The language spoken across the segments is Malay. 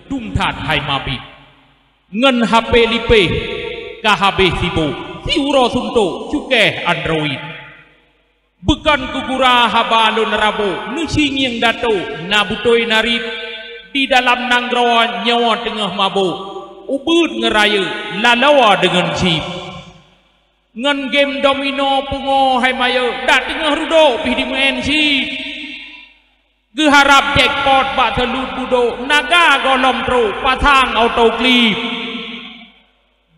dung thạt hai ma bị ngân HP lipe KHB sibo siuro sunto cuke Android bukan kugura habalon rabo nusi yang dato nabutoi narit di dalam nanggro nyawa tengah mabuk ubud ngeraya lalawa dengan chip ngan game domino pungo hai mayo dat tengah rudo pi di main chip geharap jackpot bak telut budo naga golom tro pasang auto clip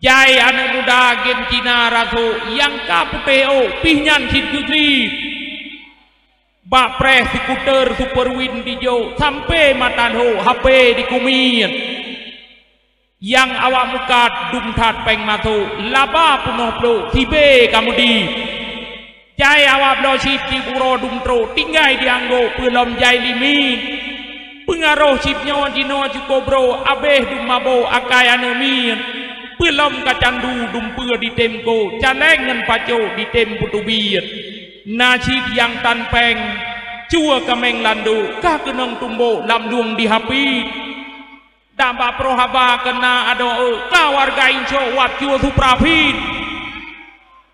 jai anak muda game Cina raso yang kaputeo pihnyan chip clip bak press skuter super win dijo sampai matanho HP di kumin yang awak mukat dumtat peng masuk laba punoh plo tibe kamu di jai awak blo chip di buro dumtro tinggai dianggo pelom jai limin pengaruh chip nyawa jino cukup bro abeh dum mabo akai anemin pelom kacandu dumpur di temko calengan paco di tem putubir nasib yang tanpeng cua kameng landu kah kenang tumbo lam luang di hapi dampak prohaba kena ado ka warga inco wap cua suprafit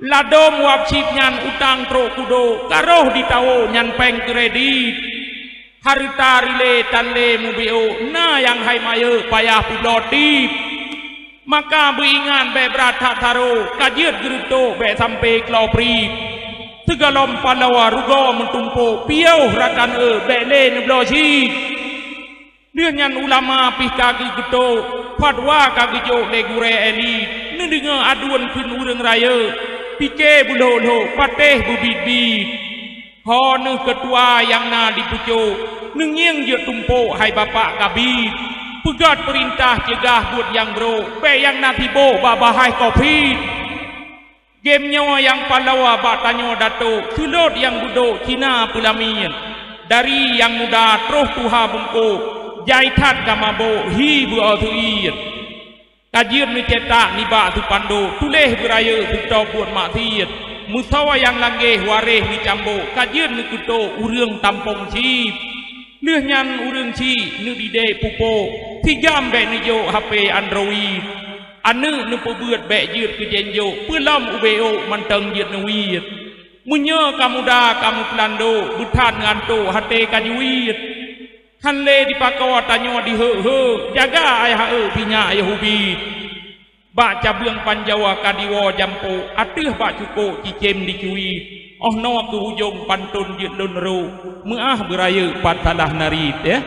ladom wap chip nyan utang tro kudo karoh ditawo nyan peng kredit harita rile tanle mubio na yang hai maye payah pulotip maka beringan be berat taro kajiat geruto be sampai klopri segalom palawa rugo mentumpo piau rakan bele neblosi dengan ulama pihka gitu fatwa kagijo legure eli nendinga aduan pin urang raya pike bulo pateh bubit hon ketua yang na dipujo nengyeng je tumpo hai bapak kabi pegat perintah cegah buat yang bro pe yang natibo babahai kopi game nyawa yang palawa bak tanyo dato sulot yang budo Cina pulamin dari yang muda terus tuha bungko jaitat kamabo hi bu autuir kajir ni cetak ni bak tu pando tuleh beraya buto buat maksiat musawa yang langgeh wareh ni cambo kajir ni kuto urang tampong chip leuh nyan urang chi nu dide pupo tigam be ni yo HP Android anu nu pebuat be jiut ke jenjo pelam ubeo manteng jiut nuwit munyo kamuda kamu pelando butan nganto hate kanyuit hanle dipakawa tanyo di he jaga ayah pinya yahubi baca beung panjawa kadiwo jampo ateuh bak cuko cicem dicui oh no ke hujung pantun jiut lonro meah beraya patalah narit ya